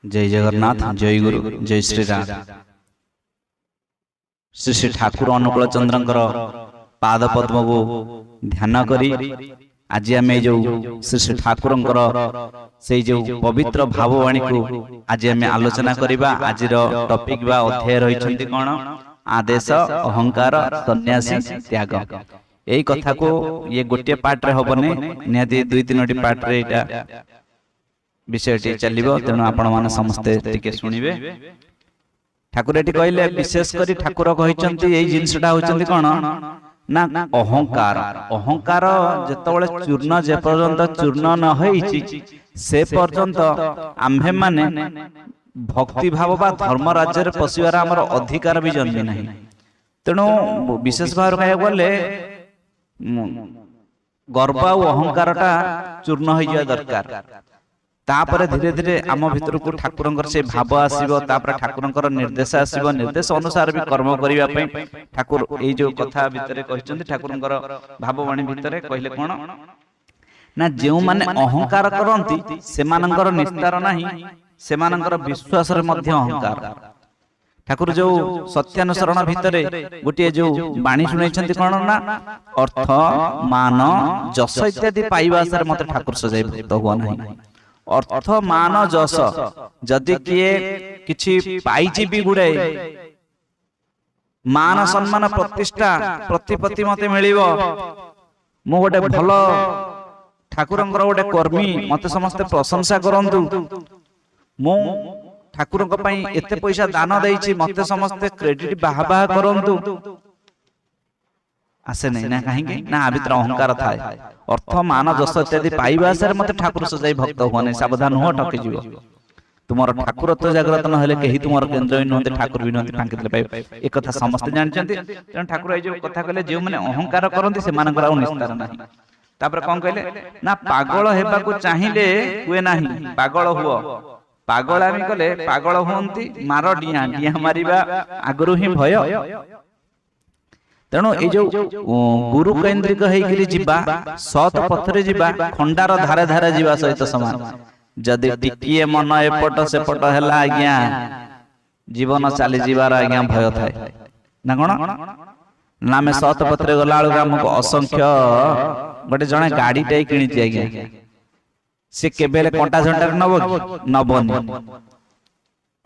जय जगन्नाथ, जय गुरु, जय श्री राम। श्री श्री ठाकुर अनुकूल चंद्रंकर पाद पद्म को ध्यान करी आज आम जो श्री श्री ठाकुरंकर से जो पवित्र भाववाणी को आज आम आलोचना करबा। आज टॉपिक बा अध्याय रही कौन? आदेश, अहंकार, सन्यासी, त्याग। यही कथा को ये गोटे पार्ट रे हबने, निहाती 2-3 पार्ट रे एटा विषय चलिबो। तेणु आपण माने समस्ते टिके सुनिबे। ठाकुर एटी कहले विशेष करी ठाकुर कहिसंती एई जिंसटा होचंती कोन ना अहंकार। अहंकार जेतबेले चूर्ण जे पर्यंत चूर्ण न होईची से पर्यंत आम्भे माने भक्ति भाव बा धर्म राज्य रे पसिवार हमर अधिकार भी जन्मी नहीं। तेणु विशेष भाव कहया बोले गर्व और अहंकारटा चूर्ण हो जाय दरकार। तापर धीरे धीरे आम भीतर को ठाकुरंकर से भाव आसीबो। तापर ठाकुरंकर निर्देश आसीबो। निर्देश अनुसार भी कर्म करिवा पई ठाकुर ए जो कथा भीतर कहिसंती, ठाकुरंकर भाववाणी भीतर कहले कोन ना जेउ माने अहंकार करंती सेमानंकर निस्तार नाही, सेमानंकर विश्वास रे मध्य अहंकार। ठाकुर जो सत्यानुसरण भितरे गोटे जो बाणी सुनाइछंती कोन ना अर्थ, मान, जस इत्यादि पाइबा सर मते ठाकुर सजाई भक्त हुआ नाही। अर्थ, मान, जस जदि किए किछि पाइछि भी गुडे मान, सम्मान, प्रतिष्ठा, प्रतिपत्ति मते मिलिबो, मो गोटे भलो ठाकुरंकर गोटे कर्मी, मते समस्त प्रशंसा करंतु, मो ठाकुरंक पई एते पैसा दान देइछि, मते समस्त क्रेडिट बाहा बाहा करंतु, आसे नहीं ना कहीं ना आ भीतर अहंकार थाए। अर्थ, मान, जस इत्यादि पाइबा सर मते ठाकुर सजाई भक्त हुआ। सावधान हो, ठकी जीव। तुमर ठाकुर तो जागृत न हेले केही तुमर केंद्र ही नहते, ठाकुर भी नहते फांकितले पाइ। एक कथा समस्त जानचंती। तेन ठाकुर ए जो कथा कहले जे माने अहंकार करंती से मानकर आ निस्तार नाही। तापर कोन कहले ना पागल हेबा को चाहिले हुए नाही, पागल हुओ। पागल आमी कहले पागल हुंती मार डिया, डिया मारिबा आगरु ही भय। तेणु ये जो गुरु केन्द्रिक होइकरी जिबा, सत पथरे जिबा, खंडार धारे धारे जिबा सहित समान। जदि टिकिए मन एपट सेपट हैला आज्ञा जीवन चली जीवार आज्ञा भय थाए ना कोन ना। मैं सत पथरे गला बेलू हमको असंख्य गोटे जने गाड़ी टाई किणी आज्ञा, से केबेले कंटा झंटा नबनी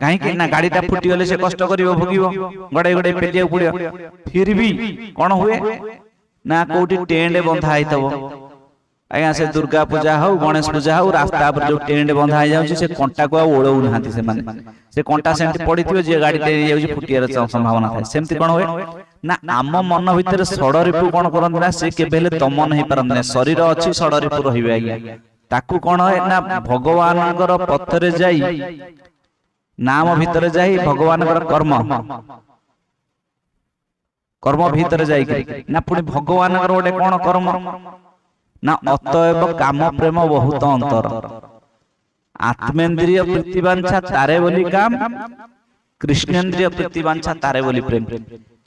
कहीं ना गाड़ीटा फुटी गले से कष्ट करिवो, भोगिवो, गड़े गड़े पेलिया पड़ियो। फिर भी कौन हुए ना कोठी टेंट बंधा आइतबो आज्ञा, से दुर्गा पूजा हो, गणेश पूजा हो, रास्ता पर जो टेंट बंधा आ जाउछि से कंटा को ओळौ नाहांती। से माने से कंटा सेंट पड़िथियो जे गाड़ी ले जाउछि फुटियार संभावना थाए। सेमति कोन हुए ना आम मन भीतर सड़ रिपु कोन करन ना से केबेले तम नहीं परन। शरीर अछि सड़ रिपु रहिबे आज्ञा, ताकू कोन होय ना भगवानकर पथरे जाई, नाम भीतर जाई भगवान कर्म, कर्म भीतर जाई ना पुणी भगवान गोटे कौन कर्म ना अतएव काम प्रेम बहुत अंतर। आत्मेन्द्रिय प्रीतिवांछा तारे बोली काम, कृष्णेन्द्रिय प्रीतिवांछा तारे बोली प्रेम।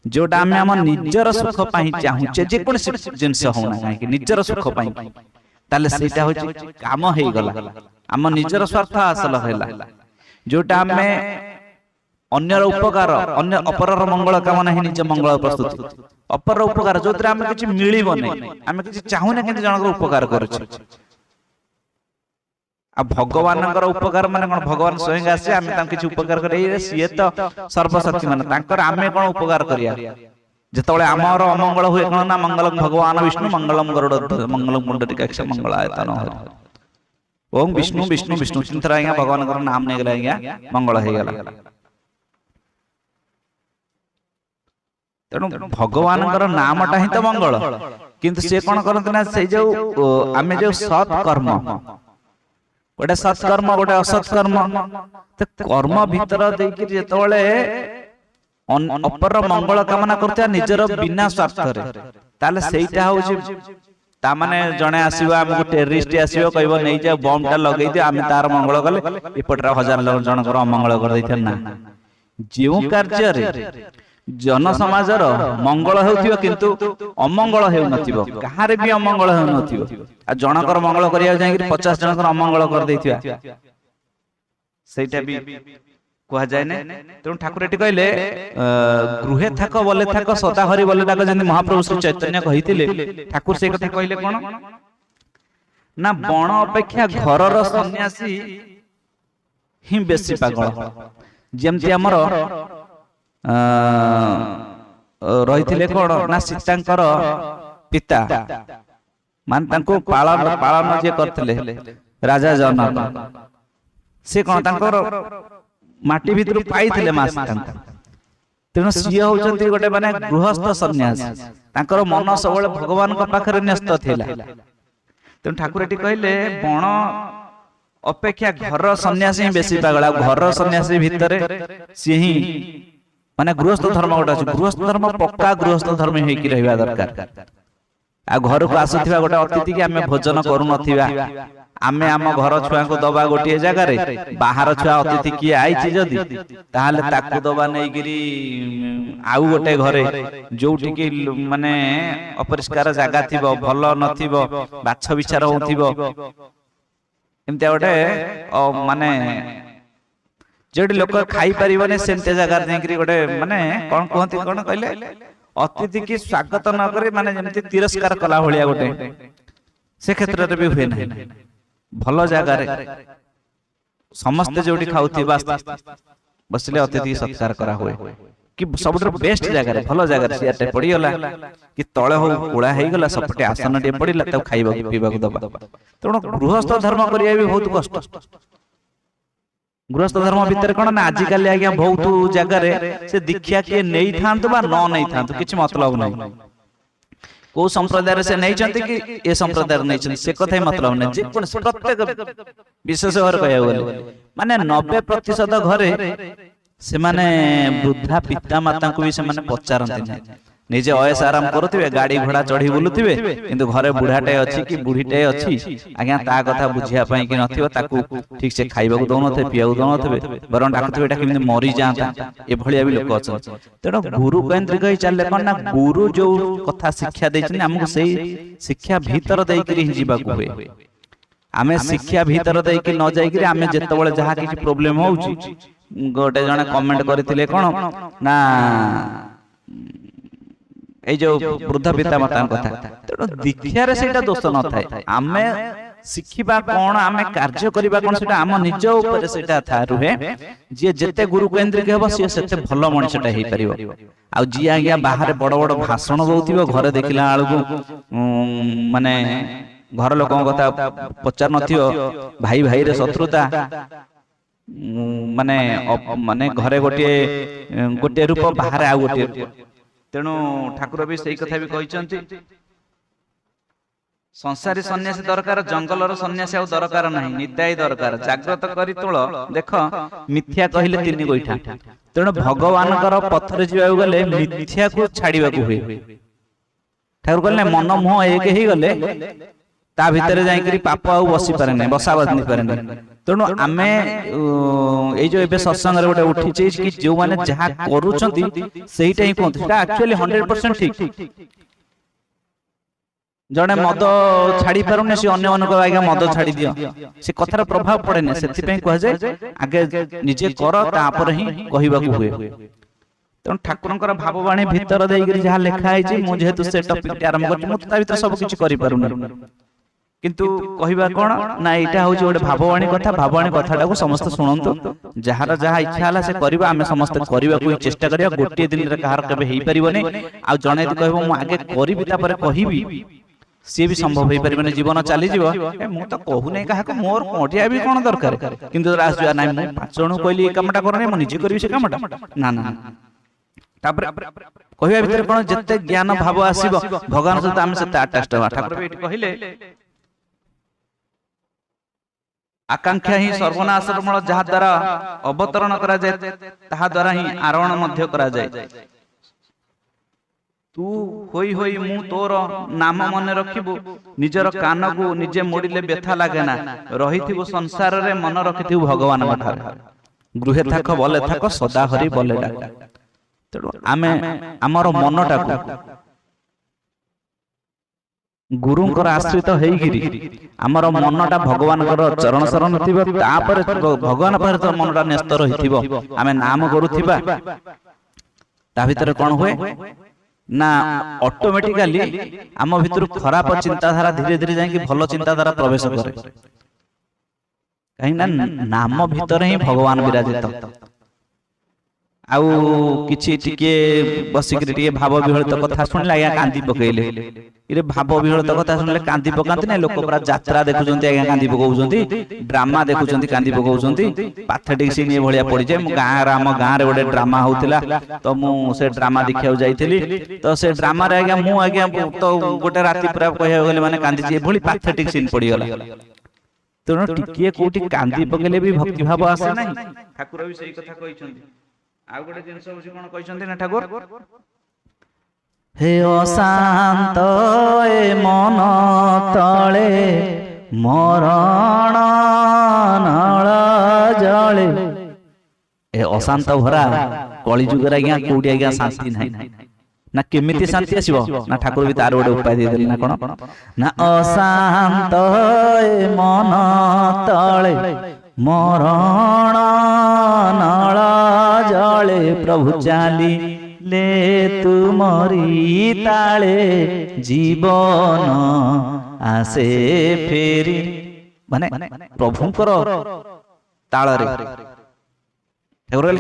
जोटा आम आम निजर सुख पाई चाहूचे जेकोसी जिनस होना कहीं निजर सुख पाई, ताले सेटा होची काम हे गला, आम निजर स्वार्थ हासिल होला। जोटा आमे अन्यर उपकार, अन्य अपरर मंगल कामना ही निज मंगल प्रस्तुति, अपर उपकार जो आमे किछि मिलिबो नै, आमे किछि चाहूना कि जनकर उपकार करूछ। आ भगवानकर उपकार माने कोन? भगवान स्वयं आसे आमे तां किछि उपकार करै, सिए तो सर्वशक्ति माने तांकर आमे कोन उपकार करिया। जेतबेले हमर अमंगल हुए कोन ना मंगलम भगवान विष्णु, मंगलम गरुड़, मंगलम पुंडरीकाक्ष, मंगलायतन हरि। ओम विष्णु विष्णु विष्णु चिंतरा आज्ञा भगवान का नाम नहीं गला आज्ञा मंगल हो गला। तेणु भगवान नामटा ही तो मंगल, किंतु से कौन करते ना से जो आमे जो सत कर्म, गोटे सत्कर्म गोटे असत्कर्म, तो कर्म भीतर देकी जेतबेले अपर मंगल कामना करते निजर बिना स्वार्थ रे, ताले सेटा होची ता माने जने आसीबा हमको टेररिस्ट आसीबो कहबो नै जे बम टा लगै दे आमे तार मंगल गले एपटरा हजार जन कर अमंगल कर दैथन ना। जेउ कार्य रे जन समाजर मंगल हेउथिबो किंतु अमंगल हेउ नथिबो, कहारे भी अमंगल हेउ नथिबो। आ जनकर मंगल करिया जाय कि 50 जनकर अमंगल कर दैथिबा, ସେଇଟା ବି କୁହାଯାଏ ନା। ତେଣୁ ଠାକୁର ଏଠି କହିଲେ ଗୃହେ ଥାକ ବଲେ ଥାକ ସଦା ହରି ବଲେ ଡାକ, ଯେମିତି ମହାପ୍ରଭୁ ଶ୍ରୀ ଚୈତନ୍ୟ କହିଥିଲେ, ଠାକୁର ସେଇ କଥା କହିଲେ କଣ ନା ବଣ ଅପେକ୍ଷା ଘରର ସନ୍ନ୍ୟାସୀ ହିଁ ବେଶୀ ପାଗଳ। ଯେମିତି ଆମର ରହିଥିଲେ କଣ ନା ସୀତାଙ୍କର ପିତା, ମାନେ ତାଙ୍କୁ ପାଳନ ଯିଏ କରିଥିଲେ ରାଜା ଜନକ, ସେ କଣ ତାଙ୍କର ମାଟି ଭିତରୁ ପାଇଥିଲେ ମା ସୀତାଙ୍କୁ। ତେଣୁ ସିଏ ହଉଛନ୍ତି ଗୋଟେ ମାନେ ଗୃହସ୍ଥ ସନ୍ନ୍ୟାସୀ, ତାଙ୍କର ମନ ସବୁବେଳେ ଭଗବାନଙ୍କ ପାଖରେ ନ୍ୟସ୍ତ ଥିଲା। ତେଣୁ ଠାକୁର ଏଠି କହିଲେ ବଣ ଅପେକ୍ଷା ଘରର ସନ୍ନ୍ୟାସୀ ହିଁ ବେଶୀ ପାଗଳ। ଘରର ସନ୍ନ୍ୟାସୀ ଭିତରେ ସିଏ ହିଁ ମାନେ ଗୃହସ୍ଥ ଧର୍ମ ଗୋଟେ ଅଛି, ଗୃହସ୍ଥ ଧର୍ମ ପକ୍କା ଗୃହସ୍ଥ ଧର୍ମ ହେଇକି ରହିବା ଦରକାର। ଆଉ ଘରକୁ ଆସୁଥିବା ଗୋଟେ ଅତିଥି କି ଆମେ ଭୋଜନ କରୁନଥିବା, ଆମେ ଆମ ଘର ଛୁଆଙ୍କୁ ଦବା ଗୋଟିଏ ଜାଗାରେ, ବାହାର ଛୁଆ ଅତିଥି କିଏ ଆଇଛି ଯଦି ତାହେଲେ ତାକୁ ଦବା ନେଇକିରି ଆଉ ଗୋଟେ ଘରେ, ଯୋଉଠିକି ମାନେ ଅପରିଷ୍କାର ଜାଗା ଥିବ, ଭଲ ନଥିବ, ବାଛ ବିଚାର ହଉଥିବ, ଏମିତିଆ ଗୋଟେ ମାନେ ଯୋଉଠି ଲୋକ ଖାଇପାରିବନି ସେମିତି ଜାଗାରେ ଯାଇକିରି ଗୋଟେ ମାନେ କଣ କୁହନ୍ତି କଣ କହିଲେ, ଅତିଥି କି ସ୍ୱାଗତ ନ କରି ମାନେ ଯେମିତି ତିରସ୍କାର କଲା ଭଳିଆ ଗୋଟେ, ସେ କ୍ଷେତ୍ରରେ ବି ହୁଏ ନାହିଁ। ଭଲ ଜାଗାରେ ସମସ୍ତେ ଯୋଉଠି ଖାଉଥିବା ବସିଲେ ଅତିଥି ସତ୍କାର କରା ହୁଏ, କି ସବୁଠାରୁ ବେଷ୍ଟ ଜାଗାରେ, ଭଲ ଜାଗାରେ ସିଆଟେ ପଡିଗଲା କି ତଳେ ହଉ କୁଳା ହେଇଗଲା, ସପଟେ ଆସନ ଟିକେ ପଡିଲା, ତାକୁ ଖାଇବାକୁ ପିଇବାକୁ ଦବା। ତେଣୁ ଗୃହସ୍ଥ ଧର୍ମ କରିବା ବି ବହୁତ କଷ୍ଟ। ଗୃହସ୍ଥ ଧର୍ମ ଭିତରେ କଣ ନା ଆଜିକାଲି ଆଜ୍ଞା ବହୁତ ଜାଗାରେ ସେ ଦୀକ୍ଷା କିଏ ନେଇଥାନ୍ତୁ ବା ନ ନେଇଥାନ୍ତୁ କିଛି ମତଲବ ନାହିଁ। କୋଉ ସମ୍ପ୍ରଦାୟରେ ସେ ନେଇଛନ୍ତି କି ଏ ସମ୍ପ୍ରଦାୟରେ ନେଇଛନ୍ତି ସେ କଥା ହିଁ ମତଲବ ନାହିଁ। ଯେକୌଣସି ପ୍ରତ୍ୟେକ ବିଶେଷ ଭାବରେ କହିବାକୁ ଗଲେ ମାନେ 90% ଘରେ ସେମାନେ ବୃଦ୍ଧା ପିତା ମାତାଙ୍କୁ ବି ସେମାନେ ପଚାରନ୍ତି ନାହିଁ। ନିଜେ ଅୟସ ଆରାମ କରୁଥିବେ, ଗାଡି ଘୋଡା ଚଢି ବୁଲୁଥିବେ, କିନ୍ତୁ ଘରେ ବୁଢାଟେ ଅଛି କି ବୁଢୀଟେ ଅଛି ଆଜ୍ଞା ତା କଥା ବୁଝିବା ପାଇଁ କି ନଥିବ, ତାକୁ ଠିକ ସେ ଖାଇବାକୁ ଦଉନଥିବେ, ପିଇବାକୁ ଦଉନଥିବେ, ବରଂ ଡାକୁଥିବେ ଏଟା କେମିତି ମରିଯାଆନ୍ତା, ଏଭଳିଆ ବି ଲୋକ ଅଛନ୍ତି। ତେଣୁ ଗୁରୁ କୈନ୍ଦ୍ରିକ ହେଇ ଚାଲିଲେ କଣ ନା ଗୁରୁ ଯୋଉ କଥା ଶିକ୍ଷା ଦେଇଛନ୍ତି ଆମକୁ ସେଇ ଶିକ୍ଷା ଭିତର ଦେଇକିରି ହିଁ ଯିବାକୁ ହୁଏ। ଆମେ ଶିକ୍ଷା ଭିତର ଦେଇକି ନ ଯାଇକିରି ଆମେ ଯେତେବେଳେ ଯାହା କିଛି ପ୍ରୋବ୍ଲେମ ହଉଛି, ଗୋଟେ ଜଣେ କମେଣ୍ଟ କରିଥିଲେ କଣ ନା ଏଇ ଯୋଉ ବୃଦ୍ଧ ପିତା ମାତାଙ୍କ କଥା, ତେଣୁ ଦୀକ୍ଷାରେ ସେଇଟା ଦୋଷ ନଥାଏ। ଆମେ ଶିଖିବା କଣ, ଆମେ କାର୍ଯ୍ୟ କରିବା କଣ, ସେଟା ଆମ ନିଜ ଉପରେ ସେଇଟା ରୁହେ। ଯିଏ ଯେତେ ଗୁରୁ କେନ୍ଦ୍ରିକ ହେବ ସିଏ ସେତେ ଭଲ ମଣିଷଟା ହେଇପାରିବ। ଆଉ ଯିଏ ଆଜ୍ଞା ବାହାରେ ବଡ ବଡ ଭାଷଣ ଦଉଥିବ, ଘରେ ଦେଖିଲା ବେଳକୁ ମାନେ ଘର ଲୋକଙ୍କ କଥା ପଚାରୁ ନଥିବ, ଭାଇ ଭାଇରେ ଶତ୍ରୁତା, ମାନେ ମାନେ ଘରେ ଗୋଟିଏ ରୂପ, ବାହାରେ ଆଉ ଗୋଟିଏ ରୂପ। ତେଣୁ ଠାକୁର ବି ସେଇ କଥା ବି କହିଛନ୍ତି, ସଂସାରୀ ସନ୍ନ୍ୟାସୀ ଦରକାର, ଜଙ୍ଗଲର ସନ୍ନ୍ୟାସୀ ଆଉ ଦରକାର ନାହିଁ, ନିତାଇ ଦରକାର। ଜାଗ୍ରତ କରି ତୋଳ ଦେଖ ମିଥ୍ୟା କହିଲେ 3 ଗୋଇଠା। ତେଣୁ ଭଗବାନଙ୍କର ପଥରେ ଯିବାକୁ ଗଲେ ମିଥ୍ୟାକୁ ଛାଡିବାକୁ ହୁଏ। ଠାକୁର କହିଲେ ମନ ମୁହଁ ଏକ ହେଇଗଲେ ତା ଭିତରେ ଯାଇକିରି ପାପ ଆଉ ବସିପାରେ ନାହିଁ, ବସା ବାନ୍ଧି ପାରେ ନାହିଁ। ତେଣୁ ଆମେ ଏଇ ଯୋଉ ଏବେ ସତ୍ସଙ୍ଗରେ ଗୋଟେ ଉଠିଛି କି ଯୋଉମାନେ ଯାହା କରୁଛନ୍ତି ସେଇଟା ହିଁ କୁହନ୍ତୁ, ସେଟା ଆକ୍ଚୁଆଲି 100% ଠିକ। ଜଣେ ମଦ ଛାଡି ପାରୁନି, ସେ ଅନ୍ୟମାନଙ୍କୁ ଆଜ୍ଞା ମଦ ଛାଡି ଦିଅ, ସେ କଥାର ପ୍ରଭାବ ପଡେନି। ସେଥିପାଇଁ କୁହାଯାଏ ଆଗେ ନିଜେ କର, ତାପରେ ହିଁ କହିବାକୁ ହୁଏ। ତେଣୁ ଠାକୁରଙ୍କର ଭାବବାଣୀ ଭିତର ଦେଇକିରି ଯାହା ଲେଖା ହେଇଛି, ମୁଁ ଯେହେତୁ ସେ ଟପିକଟି ଆରମ୍ଭ କରିଛି, ମୁଁ ତା ଭିତରେ ସବୁ କିଛି କରିପାରୁନି, କିନ୍ତୁ କହିବା କଣ ନା ଏଇଟା ହଉଛି ଗୋଟେ ଭାବବାଣୀ କଥା। ଭାବବାଣୀ କଥାଟାକୁ ସମସ୍ତେ ଶୁଣନ୍ତୁ, ଯାହାର ଯାହା ଇଚ୍ଛା ହେଲା ସେ କରିବା, ଆମେ ସମସ୍ତେ କରିବାକୁ ହିଁ ଚେଷ୍ଟା କରିବା। ଗୋଟିଏ ଦିନରେ କାହାର କେବେ ହେଇପାରିବନି। ଆଉ ଜଣେ ଯଦି କହିବ ମୁଁ ଆଗେ କରିବି ତାପରେ କହିବି, ସିଏ ବି ସମ୍ଭବ ହେଇପାରିବନି। ଜୀବନ ଚାଲିଯିବ, ମୁଁ ତ କହୁନାହିଁ କାହାକୁ, ମୋର କଣ୍ଟିଆ ବି କଣ ଦରକାର, କିନ୍ତୁ ଆସିଯିବା ନାଇଁ ମୁଁ 5 ଜଣଙ୍କୁ କହିଲି ଏ କାମଟା କରନି, ମୁଁ ନିଜେ କରିବି ସେ କାମଟା, ନା ନା। ତାପରେ କହିବା ଭିତରେ କଣ ଯେତେ ଜ୍ଞାନ ଭାବ ଆସିବ, ଭଗବାନ ସହିତ ଆମେ ସେତେ ଆଟାଚ ହେବା। ଠାକୁର ବି ଏଠି କହିଲେ ଆକାଂକ୍ଷା ହିଁ ସର୍ବନାଶର ମୂଳ, ଯାହା ଦ୍ୱାରା ଅବତରଣ କରାଯାଏ ତାହା ଦ୍ୱାରା ହିଁ ଆରୋହଣ ମଧ୍ୟ କରାଯାଏ। ତୁ ହୋଇ ହୋଇ ମୁଁ ତୋର ନାମ ମନେ ରଖିବୁ, ନିଜର କାନକୁ ନିଜେ ମୋଡ଼ିଲେ ବ୍ୟଥା ଲାଗେ ନା, ରହିଥିବୁ ସଂସାରରେ ମନ ରଖିଥିବୁ ଭଗବାନଙ୍କ ଠାରେ, ଗୃହେ ଥାକ ବଲେ ଥାକ ସଦା ହରି ବଲେ ଡାକ। ତେଣୁ ଆମେ ଆମର ମନଟାକୁ गुरुंकर आश्रित होइगिरी आमर मनटा भगवानकर चरण शरण थिबो तापर भगवान पर तो मनटा न्यस्त रहिथिबो आमे नाम करूथिबा ता भितर कोन होय ना ऑटोमेटिकली आम भितर खराब चिंताधारा धीरे धीरे जाके भलो चिंताधारा प्रवेश करे कहीं ना नाम भितर ही भगवान विराजित आउ किछि टिके बसिक टिके भाव विहलित कथा सुनले आया कांदी पकेले इरे भाव विहलित कथा सुनले कांदी पकांती ना लोक पूरा यात्रा देखुचंती आया कांदी पकाउचंती ड्रामा देखुचंती कांदी पकाउचंती पैथेटिक सीन ए भलिया पड़ी जाय मु गाँ राम गाँ रे गोटे ड्रामा होतिला तो मु से ड्रामा देखियाउ जाईथिली तो से ड्रामा रे आज्ञा तो गोटे राती पूरा कहया गेले माने कांदी जे भली पैथेटिक सीन पड़ी गला तेणु टिके कोटी कांदी पकेले भी भक्ति भाव आसे नै ठाकुर भी सही कथा कहिसंती आ गोटे जिंस होछि कोन कहिसंती ना ठाकुर हे अशांत ए मन तळे मरण नळ जळे ए अशांत भरा कली जुगर आज्ञा कोटी आज्ञा शांति नै ना केमिति शांति आसीबो ना ठाकुर भी तार गोटे उपाय दे देली ना कोन ना अशांत ए मन तळे मरण नळ जळे प्रभु चाली ले तुमरी ताळे जीवन आसे फेरी माने प्रभुंकर ताळरे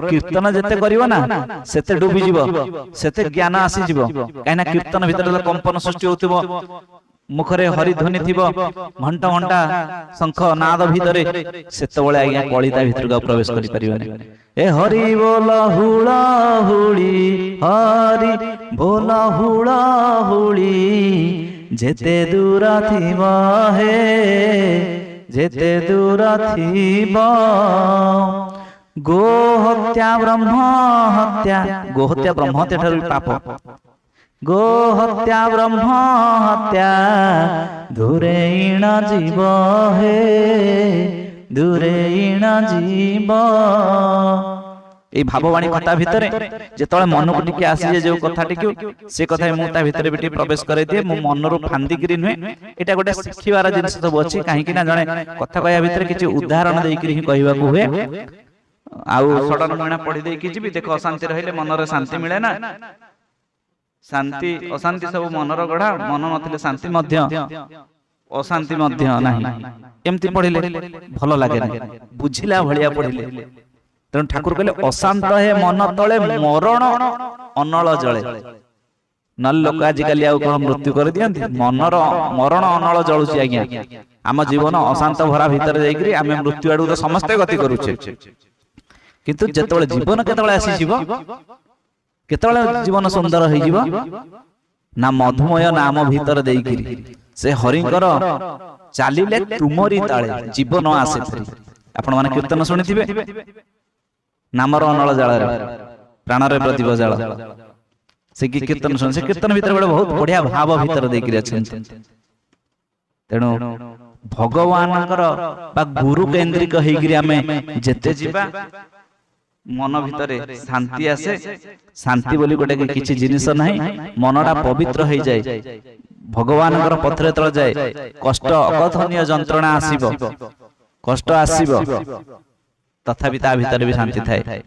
कीर्तन जेते करिवो ना सेते डूबी जीवो सेते ज्ञान आसी जीवो काइना कीर्तन भितर कंपन सृष्टि होतिबो मुखरे हरि ध्वनि थिबो घंटा घंटा शंख नाद भितरे सेते बळे आज्ञा कलिता भितर का प्रवेश करि परिबने ए हरि बोल हुला हुली हरि बोल हुला हुली जेते दूर थिबो हे जेते दूर थिबो गो हत्या ब्रह्म हत्या ठारू पाप गो हत्या ब्रह्म हत्या दूरेण जीव हे दूरेण जीव ए भाववाणी कथा भितरे जेतळे मन को टिके आसी जे जो कथा टिके से कथा मु ता भितरे बिटी प्रवेश करे दिए मु मन रो फांदी गिरी नुहे एटा गोटे सिखिवार जिंस सब अछि काहे कि ना जणे कथा कहया भितरे किछि उदाहरण देई करी कहबा को हुए आउ सडन मणा पढी दे कि जिबि देखो अशांति रहिले मन रे शांति मिले ना शांति अशांति सब मनर गढ़ा मन नथिले शांति मध्य अशांति मध्य नाही एमति पढिले भलो लागे ना बुझिला भलिया पढिले तेणु ठाकुर कहले अशांत हे मन तळे मरण अनल जळे नल लोक आजिकाली आउ कोन मृत्यु कर दियंती मनर मरण अनल जळुची आज्ञा आम जीवन अशांत भरा भीतर जाईकरी आमे मृत्यु आडू तो समस्त गति करूछे किंतु जेतବେଳେ जीवन केतବେଳେ आसी जीव केतବେଳେ जीवन सुंदर होई जीव ना मधुमय नाम भीतर देईकरी से हरिंकर चालिले तुमरी ताळे जीवन आसे फेरी आपण माने कीर्तन सुनिथिबे नामर अनल जाळे प्राण रे प्रदीप जाळ से कीर्तन सुन से कीर्तन भीतर बड़े बहुत बढ़िया भाव भीतर देईकरी अछन तेणु भगवानकर बा गुरु केंद्रिक होईकरी आमे जेते जीवा मन भितरे शांति आसे शांति बोली गोटे किछि जिनिस नाही मनटा पवित्र हो जाए भगवानकर पथरे तळ जाए कष्ट अकथनीय जंत्रणा आसीबो कष्ट आसीबो तथापि ता भितरे भी शांति थाए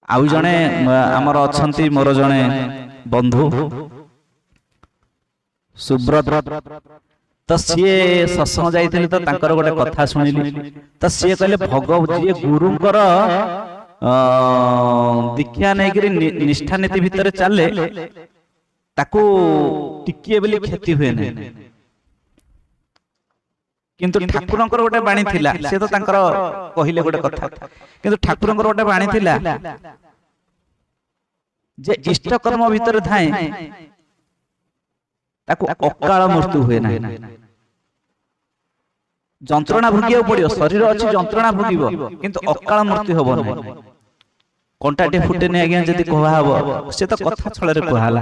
आउ जणे हमर अछंती मोर जणे बंधु सुब्रत तो सीए सत्संग जाइथिले तो तांकर गोटे कथा सुनिली तो सीए कहले भगव जी गुरुंकर दीक्षा नै करी निष्ठा नीति भितर चले ताको टिकिए बेली क्षति हुए नै किंतु ठाकुरंकर गोटे बाणी थिला से तो तांकर कहिले गोटे कथा किंतु ठाकुरंकर गोटे बाणी थिला जे इष्ट कर्म भितर थाए ताको अकाल मृत्यु हुए ना जंत्रणा भोगिया पड़ियो शरीर अछि जंत्रणा भोगिबो किंतु अकाल मृत्यु होबो नै कंटाटे फुटे नै आज्ञा जदी कहवा हबो से तो कथा छळे रे कहला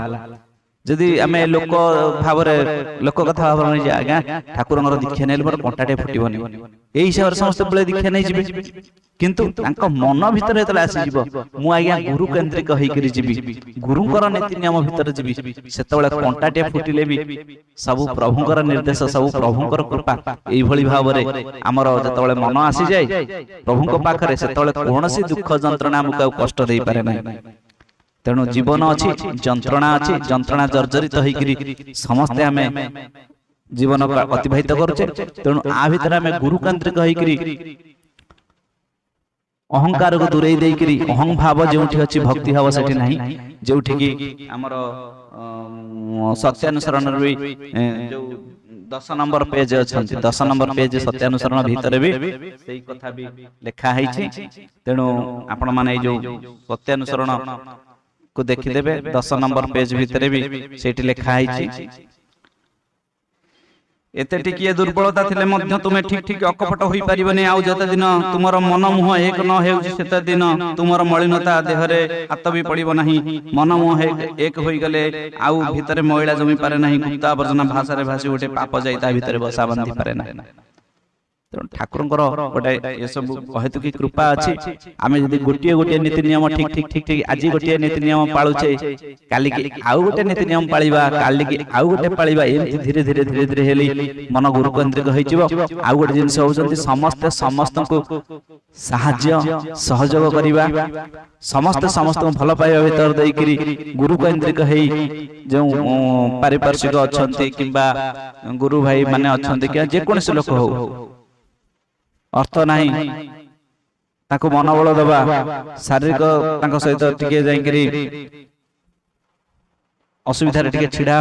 जदि आम लोक भाव लोक कथा भाव नहीं आज्ञा ठाकुर दीक्षा नहीं मोर कंटाटे फुटबनी यही हिसाब से समस्त बेले दीक्षा नहीं जी किंतु मन भितर जो आसीज मुझे गुरु केन्द्रिक होकर जी गुरुंर नीति नियम भितर जी से कंटाटे फुटिले भी सब प्रभुंर निर्देश सब प्रभुंर कृपा यही भाव आमर जो मन आसी जाए प्रभु पाखे से कौन दुख जंत्रणा आमको कष्ट दे पारे ना तेणु जीवन अच्छी जंत्रणा अच्छी जंत्रणा जर्जरित होकर समस्ते आम जीवन अतिबाहित करुचे तेणु आ भितर आम गुरुकेन्द्रिक होकर अहंकार को दूरे देकरी अहं भाव जो अच्छी भक्ति भाव से ना जो आमर सत्यानुसरण जो 10 नंबर पेज अच्छा 10 नंबर पेज सत्यानुसरण भितर भी सही कथा भी लिखा है तेणु आपण माने जो सत्यानुसरण को देखिदेवे 10 नंबर पेज भितर भी सेठी लिखा है एते टिकिए दुर्बलता थिले मध्य तुमे ठीक ठीक अकपट होई परिबने आउ जते दिन तुमर मन मुह एक न हेउछि सेते दिन तुमर मलिनता देहरे हाथ भी पड़िबो नाही मन मुह एक होई गले आउ भितरे महिला जमी पारे नाही गुप्त आवर्जना भाषा रे भाषी उठे पाप जाइता भितरे बसा बांधी पारे नाही तेणु ठाकुर गोटे ये सब कहेतु की कृपा अच्छी आम जब गोटे गोटे नीति नियम ठीक ठीक ठीक ठीक आज गोटे नीति नियम पालुचे काली की आउ गोटे नीति नियम पालिबा काली की आउ गोटे पालिबा एमती धीरे धीरे धीरे धीरे हेली मन गुरु केन्द्रिक होइजिवो आउ गोटे जिनस होउचंती समस्त समस्त को सहाय्य सहयोग करिबा समस्त समस्त भल पाइबा भीतर देइकरी गुरु केन्द्रिक हेई जो पारिपार्श्विक अछंती किबा गुरु भाई माने अछंती कि जे कोनसे लोक हो अर्थ नाही ताको मनोबल दबा शारीरिक ताको सहित टिके जाइकरी असुविधा टिके छिड़ा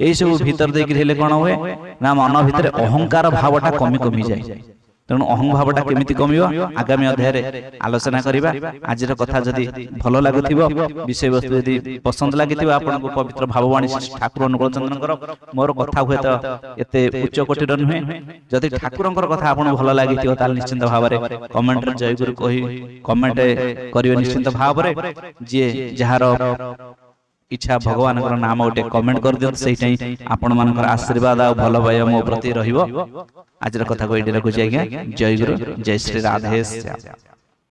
एई सब भीतर देकरी हेले कोन होए ना मन भीतर अहंकार भावटा कमी कमी जाय तेणु अहं भावटा केमिति कमियो आगामी अध्याय आलोचना करिबा आज कथा जदि भल लागुथिबो विषय वस्तु यदि पसंद लागिथिबो आपनको पवित्र भाववाणी ठाकुर अनुकूल चंद्रनकर मोर कथा हुए तो एते उच्च कोटिर नुहे जदि ठाकुरंकर कथा आपन भल लागिथिबो ताल निश्चित भाव रे कमेंट रे जय गुरु कहि कमेंट करियो निश्चित भाव रे जे जहार इच्छा भगवान नाम गोटे कमेंट कर दियो सेही आपण मानकर आशीर्वाद आ भल पाइबा मो प्रति रहिबो आज कथा को एडी रखुछि आज्ञा जय गुरु जय श्री राधेश्याम।